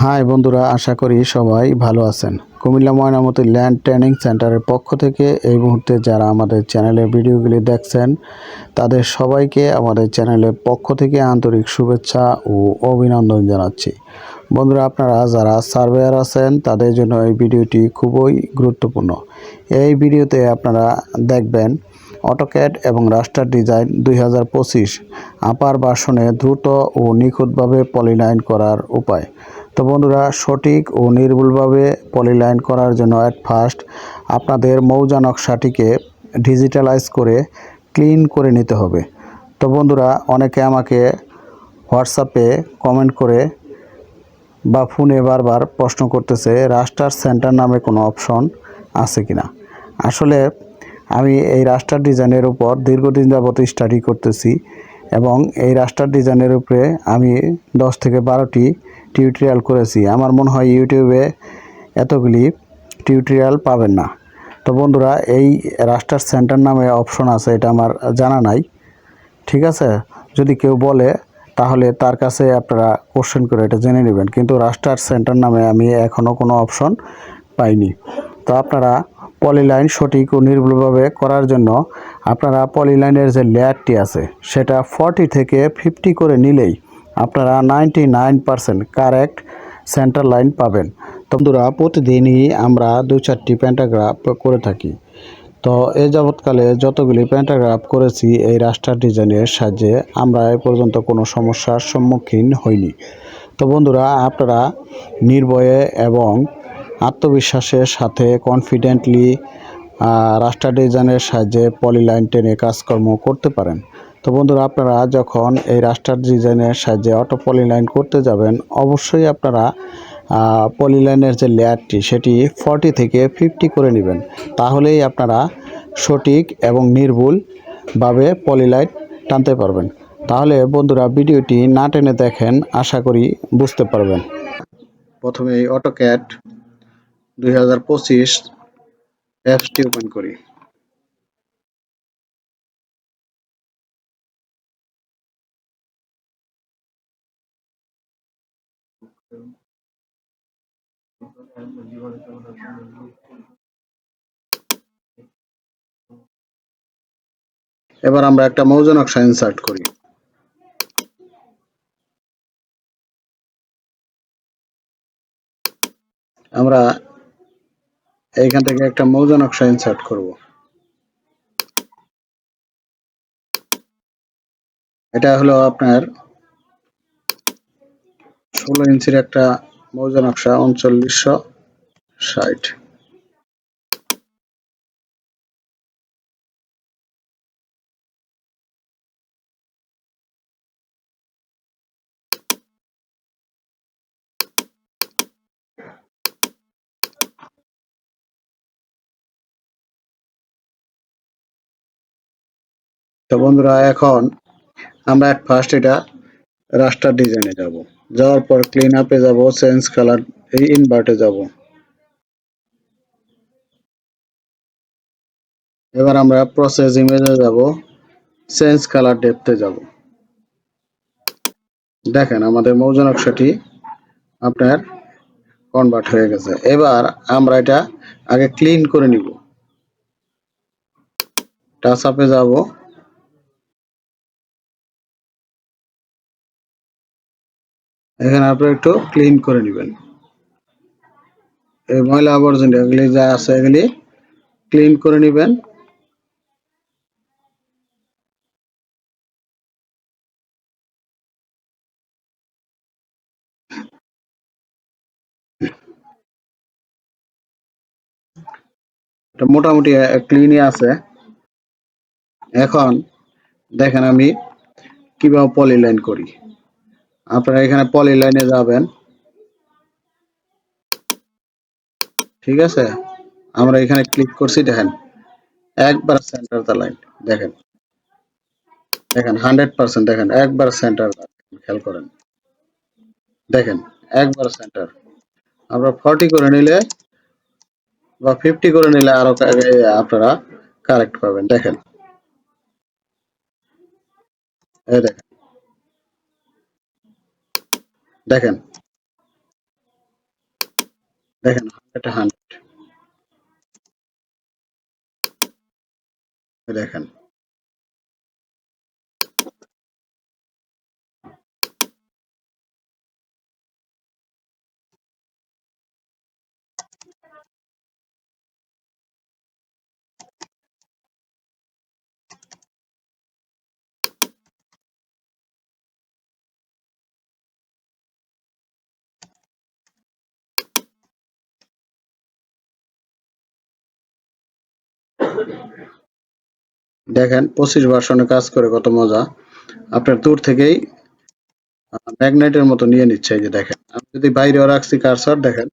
High বন্ধুরা, আশা করি সবাই ভালো আছেন। কুমিল্লা ময়নামতি ল্যান্ড ট্রেনিং সেন্টারের পক্ষ থেকে এই মুহূর্তে যারা আমাদের চ্যানেলের ভিডিওগুলি দেখছেন তাদের সবাইকে আমাদের চ্যানেলের পক্ষ থেকে আন্তরিক শুভেচ্ছা ও অভিনন্দন জানাচ্ছি। বন্ধুরা, আপনারা যারা সার্ভেয়ার আছেন তাদের জন্য এই ভিডিওটি খুবই গুরুত্বপূর্ণ। এই ভিডিওতে আপনারা দেখবেন অটোক্যাড এবং রাস্টার ডিজাইন 2025 আপার ভার্সনে দ্রুত ও নিখুঁতভাবে পলিলাইন করার উপায়। তো বন্ধুরা, সঠিক ও নির্ভুলভাবে পলিলাইন করার জন্য অ্যাট ফার্স্ট আপনাদের মৌজা নকশাটিকে ডিজিটালাইজ করে ক্লিন করে নিতে হবে। তো বন্ধুরা, অনেকে আমাকে হোয়াটসঅ্যাপে কমেন্ট করে বা ফোনে বারবার প্রশ্ন করতেছে রাস্টার সেন্টার নামে কোনো অপশন আছে কিনা। আসলে আমি এই রাস্টার ডিজাইনের উপর দীর্ঘদিন যাবত স্টাডি করতেছি এবং এই রাস্টার ডিজাইনের উপরে আমি 10 থেকে 12টি টিউটোরিয়াল করেছি। আমার মনে হয় ইউটিউবে এতগুলি টিউটোরিয়াল পাবেন না। তো বন্ধুরা, এই রাস্টার সেন্টার নামে অপশন আছে, এটা আমার জানা নাই। ঠিক আছে, যদি কেউ বলে তাহলে তার কাছে আপনারা কোশ্চেন করে এটা জেনে নেবেন, কিন্তু রাস্টার সেন্টার নামে আমি এখনও কোনো অপশন পাইনি। তো আপনারা পলিলাইন সঠিক ও নির্ভুলভাবে করার জন্য আপনারা পলিলাইনের যে লেয়ারটি আছে সেটা 40 থেকে 50 করে নিলেই আপনারা 99% কারেক্ট সেন্টার লাইন পাবেন। তো বন্ধুরা, প্রতিদিনই আমরা 2-4টি প্যান্টাগ্রাফ করে থাকি। তো এই যাবৎকালে যতগুলি প্যান্টাগ্রাফ করেছি এই রাস্টার ডিজাইনের সাহায্যে আমরা এ পর্যন্ত কোনো সমস্যার সম্মুখীন হইনি। তো বন্ধুরা, আপনারা নির্ভয়ে এবং আত্মবিশ্বাসের সাথে কনফিডেন্টলি রাস্টার ডিজাইনের সাহায্যে পলিলাইন টেনে কাজকর্ম করতে পারেন। তো বন্ধুরা, আপনারা যখন এই রাস্টার ডিজাইনের সাহায্যে অটো পলিলাইন করতে যাবেন অবশ্যই আপনারা পলিলাইনের যে লেয়ারটি সেটি 40 থেকে 50 করে নেবেন, তাহলেই আপনারা সঠিক এবং নির্ভুলভাবে পলিলাইন টানতে পারবেন। তাহলে বন্ধুরা, ভিডিওটি না টেনে দেখেন, আশা করি বুঝতে পারবেন। প্রথমে এই অটোক্যাড 2025 অ্যাপসটি ওপেন করি। এবার আমরা একটা মৌজা নকশা ইনসার্ট করি। আমরা এইখান থেকে একটা মৌজা নকশা ইনসার্ট করব। এটা হলো আপনার 16 ইঞ্চির একটা মৌজা নকশা, 3960। তো বন্ধুরা, এখন আমরা এট ফার্স্ট এটা রাস্টার ডিজাইনে যাব। যাওয়ার পর ক্লিন আপে যাব, চেঞ্জ কালার এই ইনভার্টে যাব। এবার আমরা প্রসেস ইমেজে যাব, চেঞ্জ কালার ডেপথে যাব। দেখেন আমাদের মৌজা নকশাটি আপনার কনভার্ট হয়ে গেছে। এবার আমরা এটা আগে ক্লিন করে নিব। টাচ আপে যাব, এখানে আপনারা একটু ক্লিন করে নেবেন। এই ময়লা আবর্জনা এগুলি যা আছে এগুলি ক্লিন করে নেবেন। এটা মোটামুটি ক্লিনই আছে। এখন দেখেন আমি কিভাবে পলিলাইন করি। আপনারা এখানে পলিলাইনে যাবেন, ঠিক আছে। আমরা এখানে ক্লিক করছি, দেখেন একবার সেন্টার দ্য লাইন। দেখেন দেখেন 100%, দেখেন একবার সেন্টার, খেয়াল করেন, দেখেন একবার সেন্টার। আমরা 40 করে নিলে বা 50 করে নিলে আরো আপনারা কারেক্ট পাবেন। দেখেন, এই দেখেন দেখেন দেখেন 100 দেখেন দেখেন 25 ভার্সনে কাজ করে কত মজা। আপনার দূর থেকেই ম্যাগনেটের মতো নিয়ে নিচ্ছে। এই যে দেখেন, আমি যদি বাইরেও রাখছি কার্সর দেখেন,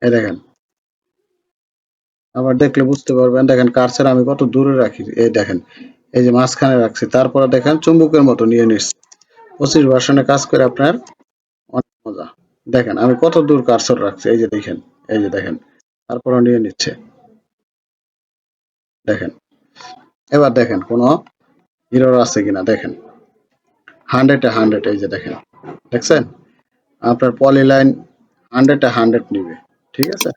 এই দেখেন, আবার দেখলে বুঝতে পারবেন। দেখেন কার্সর আমি কত দূরে রাখি, এই দেখেন, এই যে মাঝখানে রাখছি, তারপরে দেখেন চুম্বকের মতো নিয়ে নিচ্ছে। 25 ভার্সনে কাজ করে আপনার অনেক মজা। দেখেন আমি কত দূর কার্সর রাখছি, এই যে দেখেন, এই যে দেখেন, তারপরে নিয়ে নিচ্ছে। দেখেন, এবার দেখেন কোনো এরর আছে কিনা দেখেন। 100 এই যে দেখেন, দেখছেন? আপনার পলিলাইন 100 নিবে। ঠিক আছে?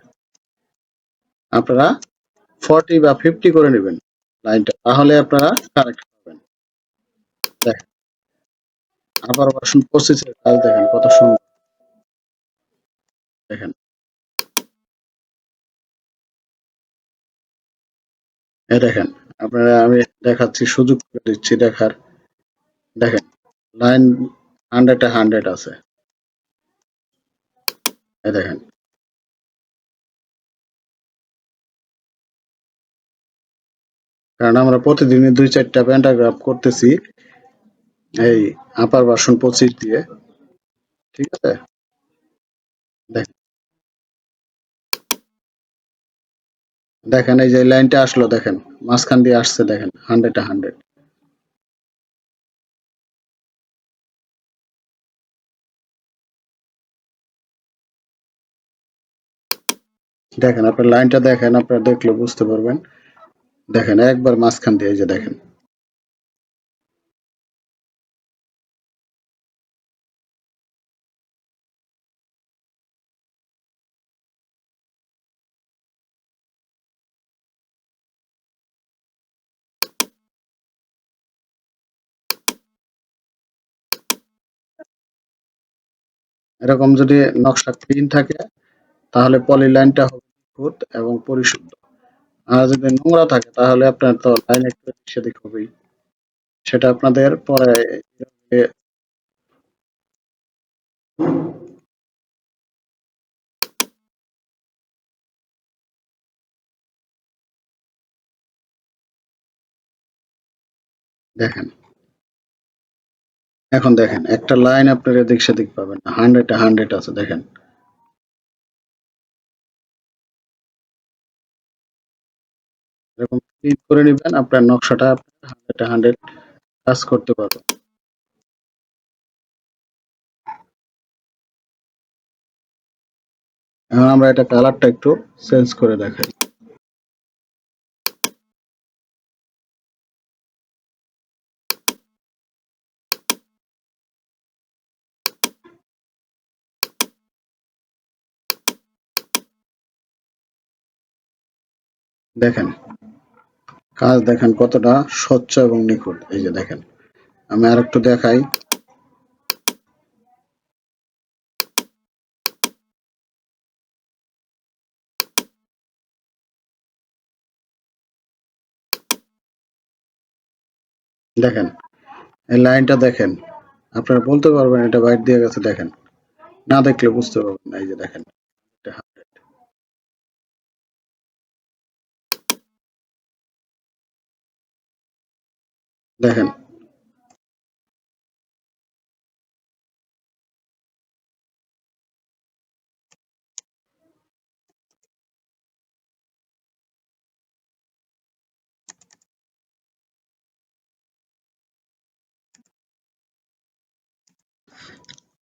আপনারা 40 বা 50 করে নেবেন লাইনটা, তাহলে আপনারা কারেক্ট পাবেন। দেখেন আবার ভার্সন 25 এর কাজ দেখেন কত সুন্দর। দেখেন, এই দেখেন, আপনারা আমি দেখাচ্ছি, সুযোগ করে দিচ্ছি দেখার। দেখেন লাইন 100 আছে। এই দেখেন, কারণ আমরা প্রতিদিনই 2-4টা প্যান্টাগ্রাফ করতেছি এই আপার ভার্সন 25 দিয়ে। ঠিক আছে? দেখেন, দেখেন এই যে লাইনটা আসলো, দেখেন মাঝখান দিয়ে আসছে, দেখেন 100 দেখেন, আপনার লাইনটা দেখেন, আপনারা দেখলে বুঝতে পারবেন। দেখেন একবার মাঝখান দিয়ে, এই যে দেখেন, এরকম যদি নকশা ক্লিন থাকে তাহলে পলি লাইনটা হবে নিখুঁত এবং পরিশুদ্ধ। আর যদি নোংরা থাকে তাহলে আপনার তো লাইন একটু এদিক সেদিক হবেই। সেটা আপনাদের পরে এ, দেখেন, এখন দেখেন একটা লাইন আপনার এদিক সেদিক পাবেন না, 100 আছে। দেখেন এরকম ক্লিন করে নিবেন, আপনার নকশাটা আপনার 100 কাজ করতে পারবেন। এখন আমরা এটা কালারটা একটু চেঞ্জ করে দেখাই। দেখেন কাজ দেখেন কতটা স্বচ্ছ এবং নিখুঁত। এই যে দেখেন, আমি আর একটু দেখাই। দেখেন এই লাইনটা দেখেন, আপনারা বলতে পারবেন এটা বাইট দিয়ে গেছে। দেখেন, না দেখলে বুঝতে পারবেন না। এই যে দেখেন, এটা দেখেন,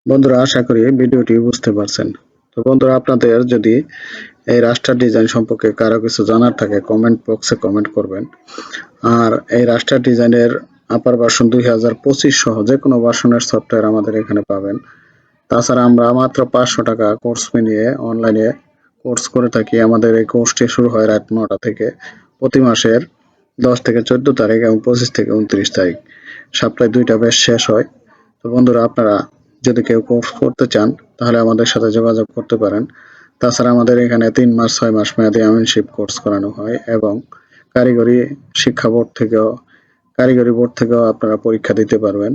বন্ধুরা আশা করি ভিডিওটি বুঝতে পারছেন। তো বন্ধুরা, আপনাদের যদি এই রাস্টার ডিজাইন সম্পর্কে কারো কিছু জানার থাকে কমেন্ট বক্সে কমেন্ট করবেন। আর এই রাস্টার ডিজাইনের আপার ভার্সন 2025 সহ যে কোনো ভার্সনের সফটওয়্যার আমাদের এখানে পাবেন। তাছাড়া আমরা মাত্র 500 টাকা কোর্স ফি নিয়ে অনলাইনে কোর্স করে থাকি। আমাদের এই কোর্সটি শুরু হয় রাত ৯টা থেকে। প্রতি মাসের ১০ থেকে ১৪ তারিখ এবং ২৫ থেকে ২৯ তারিখ সপ্তাহে ২টা ব্যাচ শেষ হয়। তো বন্ধুরা, আপনারা যদি কেউ কোর্স করতে চান তাহলে আমাদের সাথে যোগাযোগ করতে পারেন। তাছাড়া আমাদের এখানে ৩ মাস ৬ মাস মেয়াদী আমিনশিপ কোর্স করানো হয় এবং কারিগরি শিক্ষা বোর্ড থেকেও কারিগরি বোর্ড থেকেও আপনারা পরীক্ষা দিতে পারবেন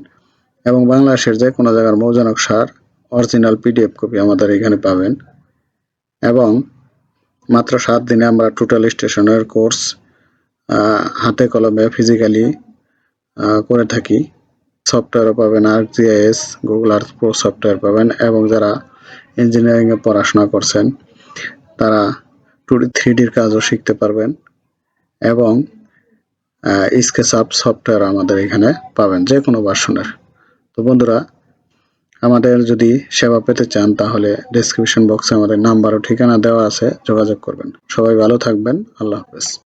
এবং বাংলাদেশের যে কোনো জায়গার মৌজা নকশার অরিজিনাল পিডিএফ কপি আমাদের এখানে পাবেন এবং মাত্র ৭ দিনে আমরা টোটাল স্টেশনের কোর্স হাতে কলমে ফিজিক্যালি করে থাকি। সফটওয়্যারও পাবেন, ArcGIS, Google Earth Pro software পাবেন এবং যারা ইঞ্জিনিয়ারিংয়ে পড়াশোনা করছেন তারা 2D 3Dর কাজও শিখতে পারবেন এবং SketchUp সফটওয়্যার আমাদের এখানে পাবেন যে কোনো ভার্সনের। তো বন্ধুরা, আমাদের যদি সেবা পেতে চান তাহলে ডেসক্রিপশন বক্সে আমাদের নাম্বার ও ঠিকানা দেওয়া আছে, যোগাযোগ করবেন। সবাই ভালো থাকবেন। আল্লাহ হাফেজ।